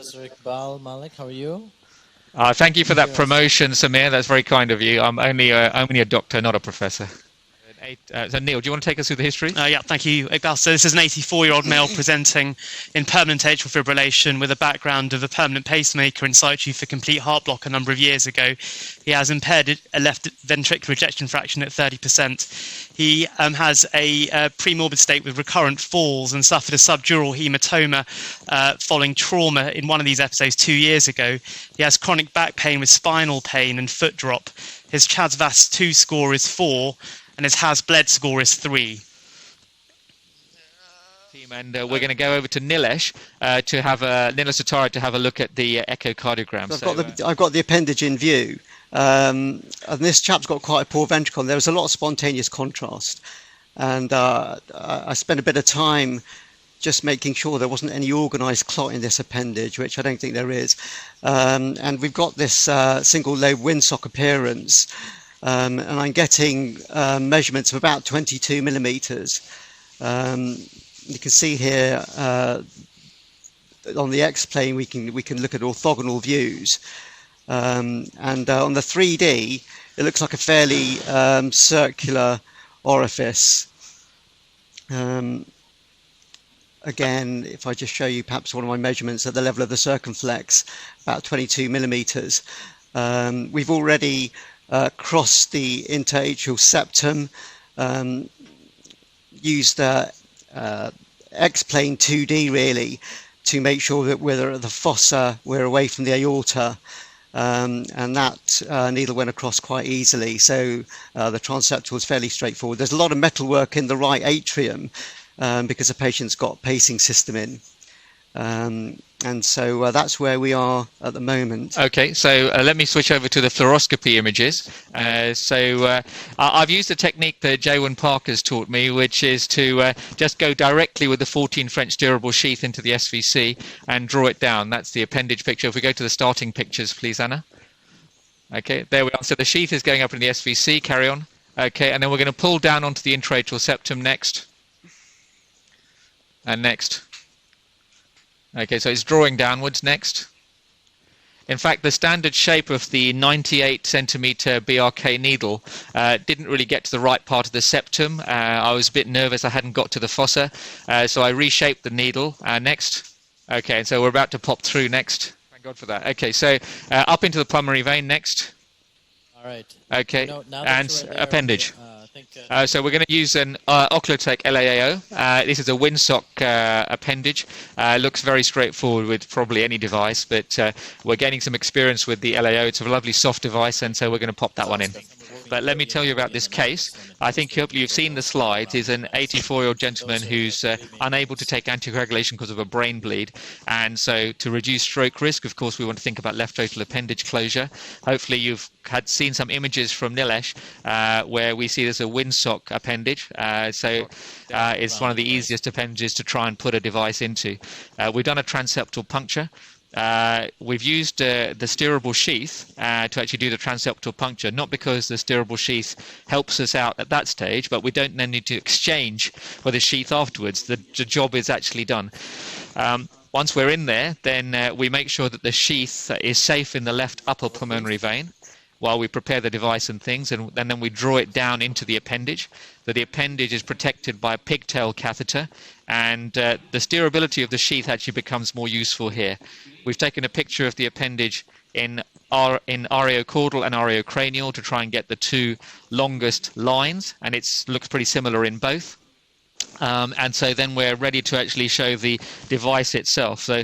Professor Iqbal Malik. How are you? Thank you for that promotion, Sameer. That's very kind of you. I'm only a doctor, not a professor. So Neil, do you want to take us through the history? Yeah, thank you, Iqbal. So this is an 84-year-old male presenting in permanent atrial fibrillation with a background of a permanent pacemaker in situ for complete heart block a number of years ago. He has impaired a left ventricular ejection fraction at 30%. He has a premorbid state with recurrent falls and suffered a subdural hematoma following trauma in one of these episodes 2 years ago. He has chronic back pain with spinal pain and foot drop. His CHA2DS2 score is 4. And his has-bled score is 3. And we're going to go over to Nilesh Nilesh Sutaria to have a look at the echocardiogram. So I've got the appendage in view, and this chap's got quite a poor ventricle. And there was a lot of spontaneous contrast, and I spent a bit of time just making sure there wasn't any organised clot in this appendage, which I don't think there is. And we've got this single lobe windsock appearance. And I'm getting measurements of about 22 millimeters. You can see here on the X-plane we can look at orthogonal views, and on the 3D it looks like a fairly circular orifice. Again, if I just show you perhaps one of my measurements at the level of the circumflex, about 22 millimeters. We've already crossed the interatrial septum, used X-plane 2D really to make sure that we're at the fossa, we're away from the aorta, and that needle went across quite easily. So the transeptal is fairly straightforward. There's a lot of metalwork in the right atrium because the patient's got pacing system in. And so that's where we are at the moment. Okay, so let me switch over to the fluoroscopy images. I've used a technique that Jaywin Parker's taught me, which is to just go directly with the 14 French durable sheath into the SVC and draw it down. That's the appendage picture. If we go to the starting pictures, please, Anna. Okay, there we are. So the sheath is going up in the SVC. Carry on. Okay, and then we're going to pull down onto the intraatrial septum next. And next. Okay, so it's drawing downwards next. In fact, the standard shape of the 98 centimeter BRK needle didn't really get to the right part of the septum. I was a bit nervous I hadn't got to the fossa, so I reshaped the needle. Next. Okay, and so we're about to pop through next. Thank God for that. Okay, so up into the pulmonary vein next. All right. Okay, now and there, appendage. So we're going to use an Occlutech LAAO. This is a windsock appendage. Looks very straightforward with probably any device, but we're gaining some experience with the LAAO. It's a lovely soft device, and so we're going to pop that one in. But let me tell you about this case. I think hopefully you've seen the slides. He's an 84-year-old gentleman who's unable to take anticoagulation because of a brain bleed. And so to reduce stroke risk, of course, we want to think about left atrial appendage closure. Hopefully you've seen some images from Nilesh where we see there's a windsock appendage. It's one of the easiest appendages to try and put a device into. We've done a transeptal puncture. We've used the steerable sheath to actually do the transeptal puncture, not because the steerable sheath helps us out at that stage, but we don't then need to exchange for the sheath afterwards. The job is actually done. Once we're in there, then we make sure that the sheath is safe in the left upper pulmonary vein while we prepare the device and things, and then we draw it down into the appendage. The appendage is protected by a pigtail catheter, and the steerability of the sheath actually becomes more useful here. We've taken a picture of the appendage in areocaudal and areocranial to try and get the two longest lines, and it looks pretty similar in both. And so then we're ready to actually show the device itself. So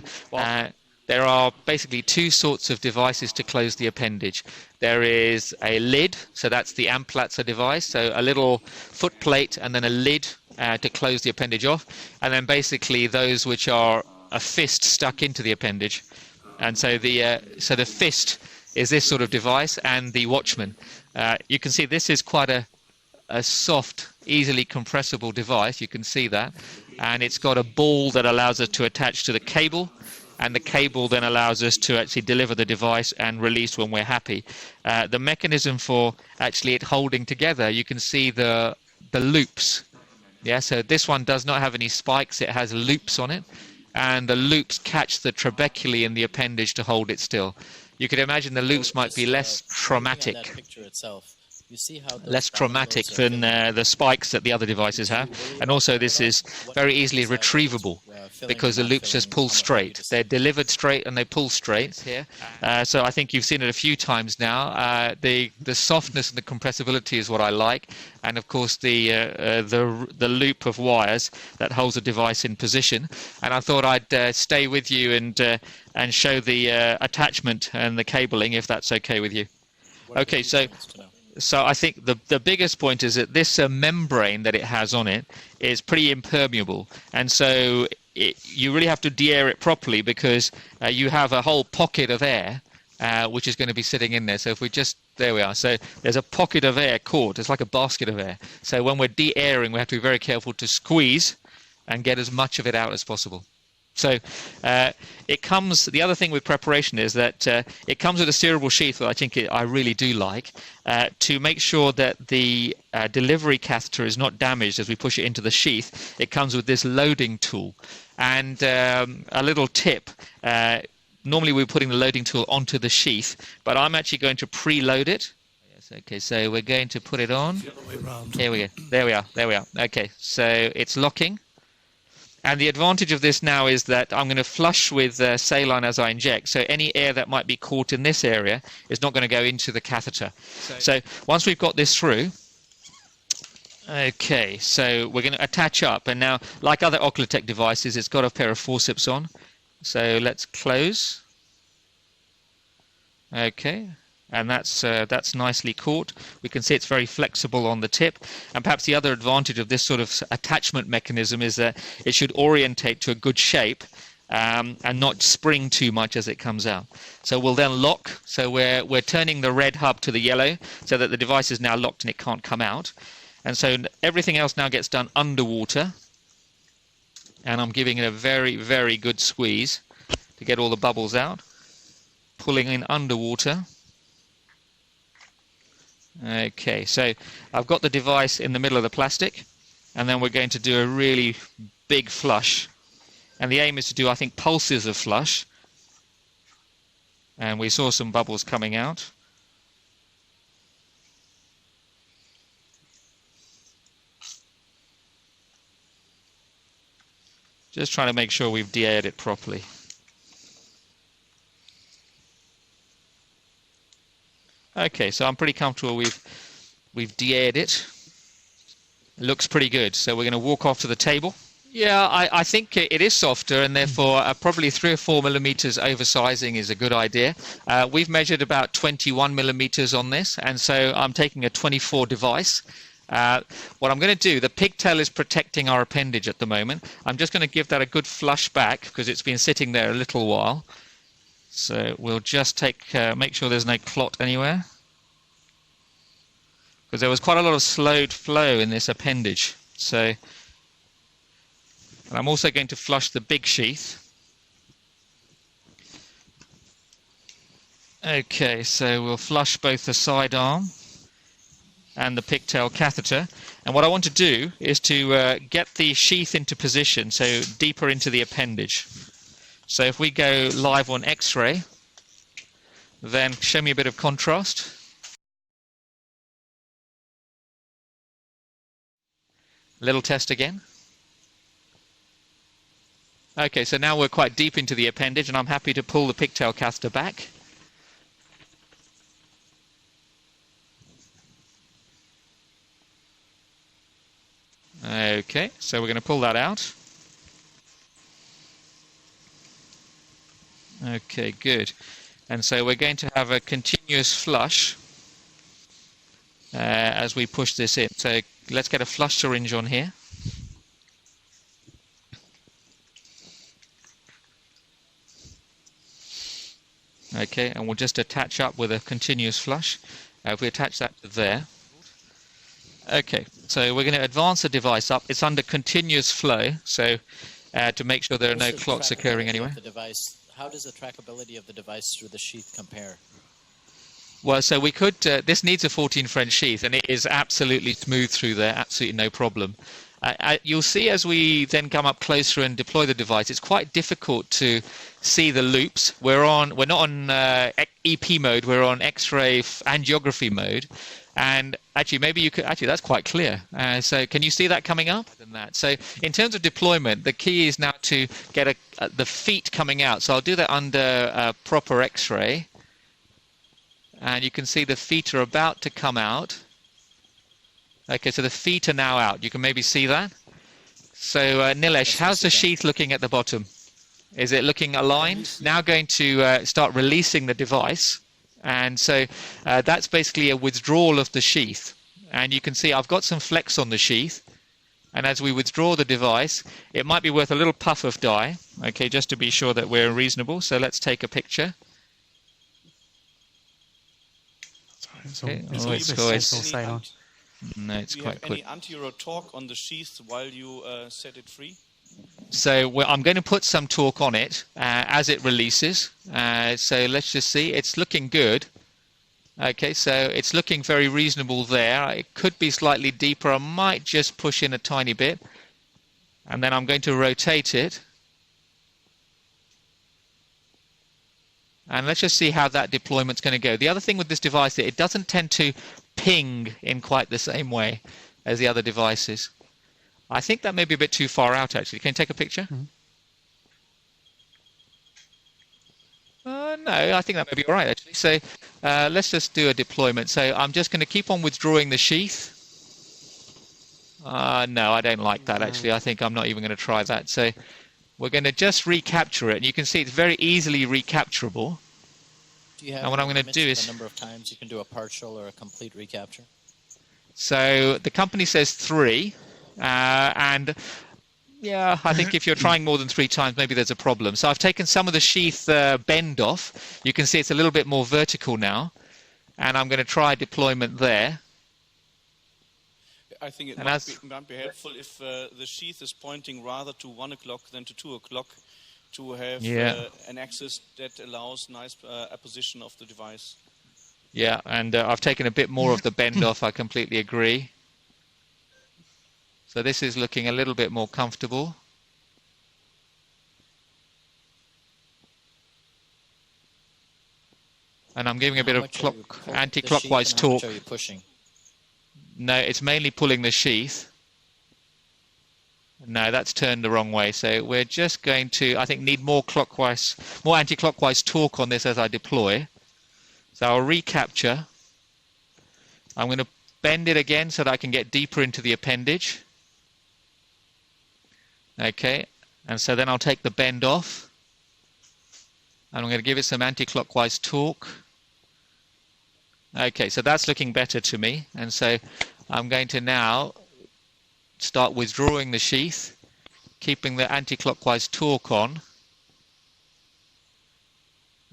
there are basically two sorts of devices to close the appendage. There is a lid, so that's the Amplatzer device, so a little foot plate and then a lid to close the appendage off, and then basically those which are a fist stuck into the appendage. And so the fist is this sort of device, and the Watchman. You can see this is quite a soft, easily compressible device. You can see that, and it's got a ball that allows us to attach to the cable, and the cable then allows us to actually deliver the device and release when we're happy. The mechanism for actually it holding together, you can see the loops. Yeah, so this one does not have any spikes, it has loops on it. and the loops catch the trabeculae in the appendage to hold it still. You could imagine the loops might be less traumatic. You see how less traumatic than the spikes that the other devices have, and also this is very easily retrievable because the loops just pull straight. They're delivered straight and they pull straight here. So I think you've seen it a few times now. The softness and the compressibility is what I like, and of course the loop of wires that holds the device in position. And I thought I'd stay with you and show the attachment and the cabling, if that's okay with you. Okay, so I think the biggest point is that this membrane that it has on it is pretty impermeable, and so you really have to de-air it properly, because you have a whole pocket of air which is going to be sitting in there. So if we just, there we are, so there's a pocket of air caught, it's like a basket of air. So when we're de-airing, we have to be very careful to squeeze and get as much of it out as possible. So it comes, the other thing with preparation is that it comes with a steerable sheath that I think I really do like, to make sure that the delivery catheter is not damaged as we push it into the sheath. It comes with this loading tool and a little tip. Normally we're putting the loading tool onto the sheath, but I'm actually going to preload it. Yes, okay, so we're going to put it on. Here we go. There we are. There we are. Okay, so it's locking. And the advantage of this now is that I'm going to flush with saline as I inject, so any air that might be caught in this area is not going to go into the catheter. So once we've got this through, okay, so we're going to attach up, and now, like other Occlutech devices, it's got a pair of forceps on. So let's close. Okay. And that's nicely caught. We can see it's very flexible on the tip. And perhaps the other advantage of this sort of attachment mechanism is that it should orientate to a good shape and not spring too much as it comes out. So we'll then lock. So we're turning the red hub to the yellow so that the device is now locked and it can't come out. And so everything else now gets done underwater. And I'm giving it a very, very good squeeze to get all the bubbles out. Pulling in underwater. Okay, so I've got the device in the middle of the plastic, and then we're going to do a really big flush. And the aim is to do, I think, pulses of flush. And we saw some bubbles coming out. Just trying to make sure we've de-aired it properly. Okay, so I'm pretty comfortable we've de-aired it. It looks pretty good. So we're going to walk off to the table. Yeah, I think it is softer, and therefore probably 3 or 4 millimeters oversizing is a good idea. We've measured about 21 millimeters on this, and so I'm taking a 24 device. What I'm going to do, the pigtail is protecting our appendage at the moment. I'm just going to give that a good flush back because it's been sitting there a little while. So we'll just make sure there's no clot anywhere, because there was quite a lot of slowed flow in this appendage. So, and I'm also going to flush the big sheath. Okay, so we'll flush both the side arm and the pigtail catheter. And what I want to do is to get the sheath into position, so deeper into the appendage. So if we go live on X-ray, then show me a bit of contrast. Little test again. Okay, so now we're quite deep into the appendage, and I'm happy to pull the pigtail catheter back. Okay, so we're going to pull that out. Okay, good. And so we're going to have a continuous flush as we push this in. So let's get a flush syringe on here. Okay, and we'll just attach up with a continuous flush. If we attach that to there. Okay, so we're going to advance the device up. It's under continuous flow, so to make sure there are no clots occurring anywhere. How does the trackability of the device through the sheath compare? Well, so we could, this needs a 14 French sheath, and it is absolutely smooth through there, absolutely no problem. You'll see as we then come up closer and deploy the device, it's quite difficult to see the loops. We're not on EP mode, we're on X-ray angiography mode. And actually, maybe you could, actually that's quite clear. So can you see that coming up? So in terms of deployment, the key is now to get the feet coming out. So I'll do that under proper X-ray. And you can see the feet are about to come out. Okay, so the feet are now out. You can maybe see that. So Nilesh, how's the sheath looking at the bottom? Is it looking aligned? Now going to start releasing the device. And so that's basically a withdrawal of the sheath. And you can see I've got some flex on the sheath. And as we withdraw the device, it might be worth a little puff of dye, okay, just to be sure that we're reasonable. So let's take a picture. Okay. No, it's quite quick. Any anterior torque on the sheath while you set it free? So I'm going to put some torque on it as it releases. So let's just see. It's looking good. Okay, so it's looking very reasonable there. It could be slightly deeper. I might just push in a tiny bit. And then I'm going to rotate it. And let's just see how that deployment's going to go. The other thing with this device, it doesn't tend to ping in quite the same way as the other devices. I think that may be a bit too far out, actually. Can you take a picture? No, I think that may be all right, actually. So let's just do a deployment. So I'm just going to keep on withdrawing the sheath. No, I don't like that, actually. I think I'm not even going to try that. So we're going to just recapture it. And you can see it's very easily recapturable. Do you have and what I'm going to do is the number of times you can do a partial or a complete recapture? So the company says 3. And yeah, I think if you're trying more than 3 times, maybe there's a problem. So I've taken some of the sheath bend off. You can see it's a little bit more vertical now. And I'm going to try deployment there. I think it might be helpful if the sheath is pointing rather to 1 o'clock than to 2 o'clock to have an axis that allows nice apposition of the device. Yeah, and I've taken a bit more of the bend off. I completely agree. So this is looking a little bit more comfortable. And I'm giving a bit of anti-clockwise torque. How much are you pushing? No, it's mainly pulling the sheath. No, that's turned the wrong way. So we're just going to, I think, need more anti-clockwise torque on this as I deploy. So I'll recapture. I'm going to bend it again so that I can get deeper into the appendage. Okay, and so then I'll take the bend off. And I'm going to give it some anti-clockwise torque. Okay, so that's looking better to me. And so I'm going to now start withdrawing the sheath, keeping the anti-clockwise torque on.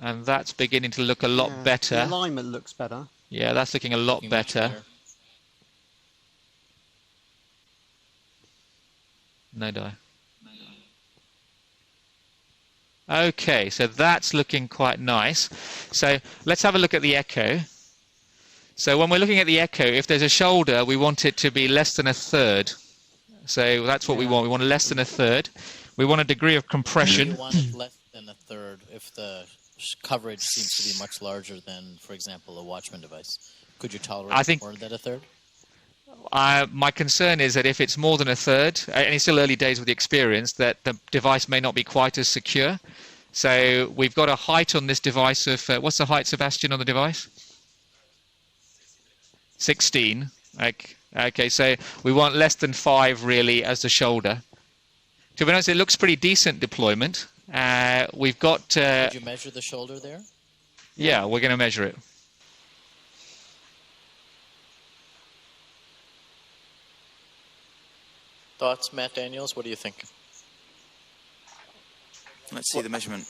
And that's beginning to look a lot better. The alignment looks better. Yeah, that's looking a lot better. No dye. Okay, so that's looking quite nice. So let's have a look at the echo. So when we're looking at the echo, if there's a shoulder, we want it to be less than 1/3. So that's what we want. We want less than 1/3. We want a degree of compression. You want it less than 1/3 if the coverage seems to be much larger than, for example, a Watchman device. Could you tolerate more than 1/3? My concern is that if it's more than 1/3, and it's still early days with the experience, that the device may not be quite as secure. So we've got a height on this device of, what's the height, Sebastian, on the device? 16. Okay, so we want less than 5 really as the shoulder. To be honest, it looks pretty decent deployment. We've got... Did you measure the shoulder there? Yeah, we're going to measure it. Thoughts, Matt Daniels? What do you think? Let's see the measurement.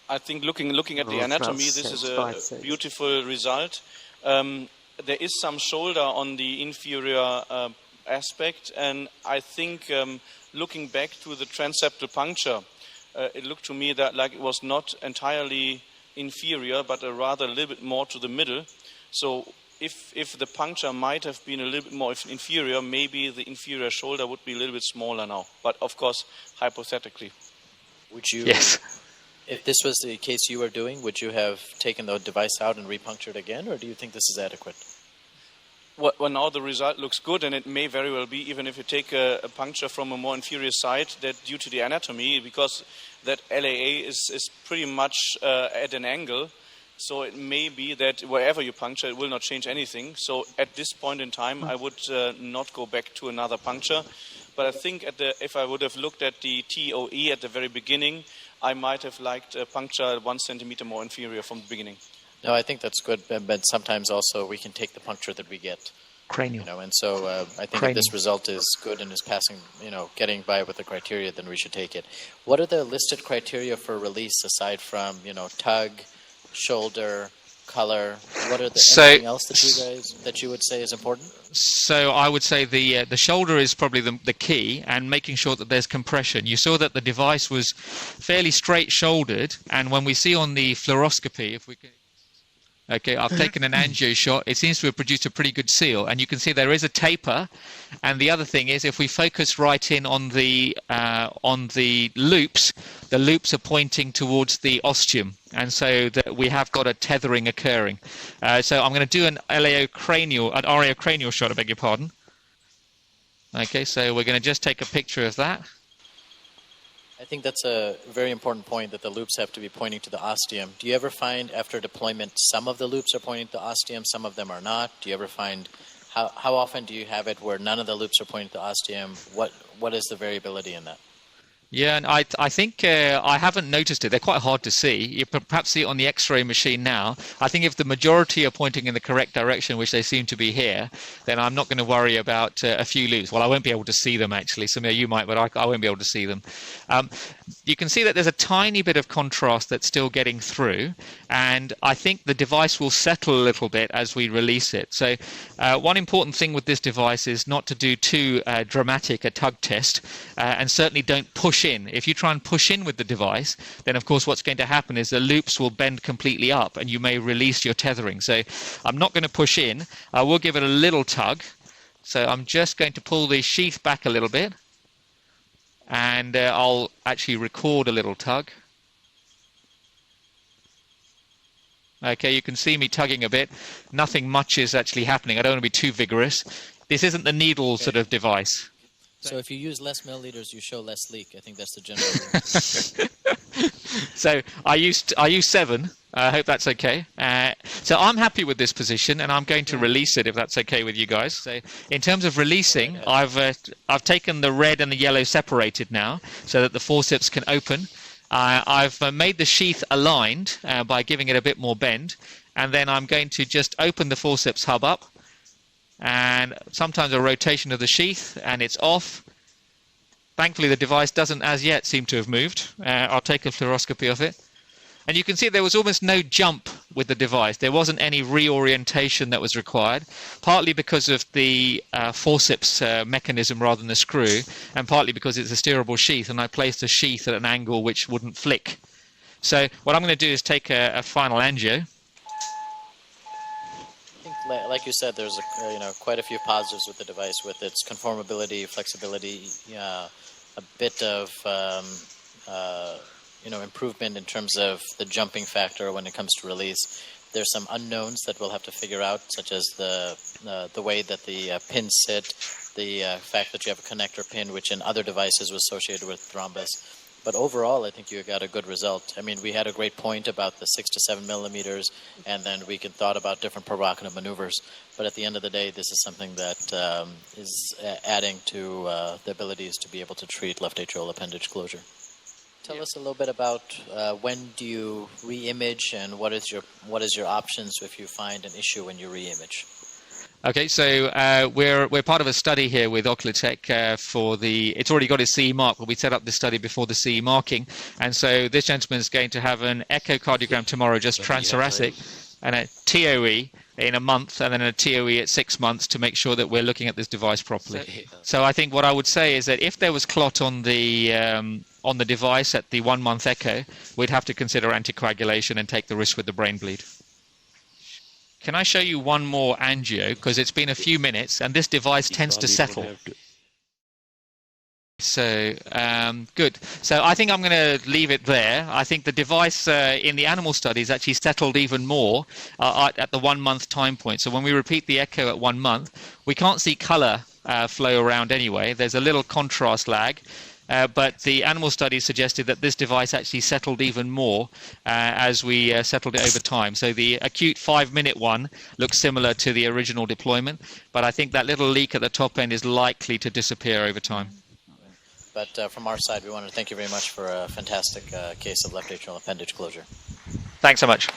I think looking at the anatomy, this is a beautiful result. There is some shoulder on the inferior aspect, and I think looking back to the transeptal puncture, it looked to me that like it was not entirely inferior, but rather a little bit more to the middle. So if the puncture might have been a little bit more inferior, maybe the inferior shoulder would be a little bit smaller now. But of course, hypothetically. Would you, yes. If this was the case you were doing, would you have taken the device out and repunctured again, or do you think this is adequate? Well, now the result looks good, and it may very well be, even if you take a puncture from a more inferior side, that due to the anatomy, because that LAA is pretty much at an angle, so it may be that wherever you puncture, it will not change anything. So at this point in time, I would not go back to another puncture. But I think if I would have looked at the TOE at the very beginning, I might have liked a puncture 1 centimeter more inferior from the beginning. No, I think that's good, but sometimes also we can take the puncture that we get. Cranial. And so I think if this result is good and is passing, getting by with the criteria, then we should take it. What are the listed criteria for release aside from, tug, shoulder, color? What are anything else that you would say is important? So I would say the shoulder is probably the key, and making sure that there's compression. You saw that the device was fairly straight-shouldered, and when we see on the fluoroscopy, if we can... Okay, I've taken an angio shot. It seems to have produced a pretty good seal, and you can see there is a taper. And the other thing is, if we focus right in on the loops, the loops are pointing towards the ostium, and so that we have got a tethering occurring. So I'm going to do an RAO cranial shot. I beg your pardon. Okay, so we're going to just take a picture of that. I think that's a very important point, that the loops have to be pointing to the ostium. Do you ever find after deployment some of the loops are pointing to the ostium, some of them are not? Do you ever find, how often do you have it where none of the loops are pointing to the ostium? What is the variability in that? Yeah, and I think I haven't noticed it. They're quite hard to see. You perhaps see it on the X-ray machine now. I think if the majority are pointing in the correct direction, which they seem to be here, then I'm not going to worry about a few loops. Well, I won't be able to see them, actually. Sameer, you might, but I won't be able to see them. You can see that there's a tiny bit of contrast that's still getting through, and I think the device will settle a little bit as we release it. So one important thing with this device is not to do too dramatic a tug test, and certainly don't push in. If you try and push in with the device, then of course what's going to happen is the loops will bend completely up and you may release your tethering. So I'm not going to push in. I will give it a little tug. So I'm just going to pull the sheath back a little bit, and I'll actually record a little tug. Okay, you can see me tugging a bit. Nothing much is actually happening. I don't want to be too vigorous. This isn't the needle sort of device. So if you use less milliliters, you show less leak. I think that's the general rule. So I use 7. I hope that's okay. So I'm happy with this position, and I'm going to release it if that's okay with you guys. So in terms of releasing, I've taken the red and the yellow separated now, so that the forceps can open. I've made the sheath aligned by giving it a bit more bend, and then I'm going to just open the forceps hub up. And sometimes a rotation of the sheath, and it's off. Thankfully, the device doesn't as yet seem to have moved. I'll take a fluoroscopy of it. And you can see there was almost no jump with the device. There wasn't any reorientation that was required, partly because of the forceps mechanism rather than the screw, and partly because it's a steerable sheath, and I placed the sheath at an angle which wouldn't flick. So what I'm going to do is take a final angio. Like you said, there's quite a few positives with the device, with its conformability, flexibility, a bit of improvement in terms of the jumping factor when it comes to release. There's some unknowns that we'll have to figure out, such as the way that the pins sit, the fact that you have a connector pin, which in other devices was associated with thrombus. But overall, I think you got a good result. I mean, we had a great point about the 6 to 7 millimeters, and then we thought about different provocative maneuvers. But at the end of the day, this is something that is adding to the abilities to be able to treat left atrial appendage closure. Tell us a little bit about when do you re-image, and what is your options if you find an issue when you re-image? Okay, so we're part of a study here with Occlutech it's already got its CE mark, but we set up this study before the CE marking, and so this gentleman is going to have an echocardiogram tomorrow, just transthoracic, and a TOE in a month, and then a TOE at 6 months to make sure that we're looking at this device properly. So I think what I would say is that if there was clot on the device at the 1 month echo, we'd have to consider anticoagulation and take the risk with the brain bleed. Can I show you one more angio? Because it's been a few minutes, and this device tends to settle. So, good. So I think I'm going to leave it there. I think the device in the animal studies actually settled even more at the 1 month time point. So when we repeat the echo at 1 month, we can't see color flow around anyway. There's a little contrast lag. But the animal studies suggested that this device actually settled even more as we settled it over time. So the acute 5-minute one looks similar to the original deployment, but I think that little leak at the top end is likely to disappear over time. But from our side, we want to thank you very much for a fantastic case of left atrial appendage closure. Thanks so much.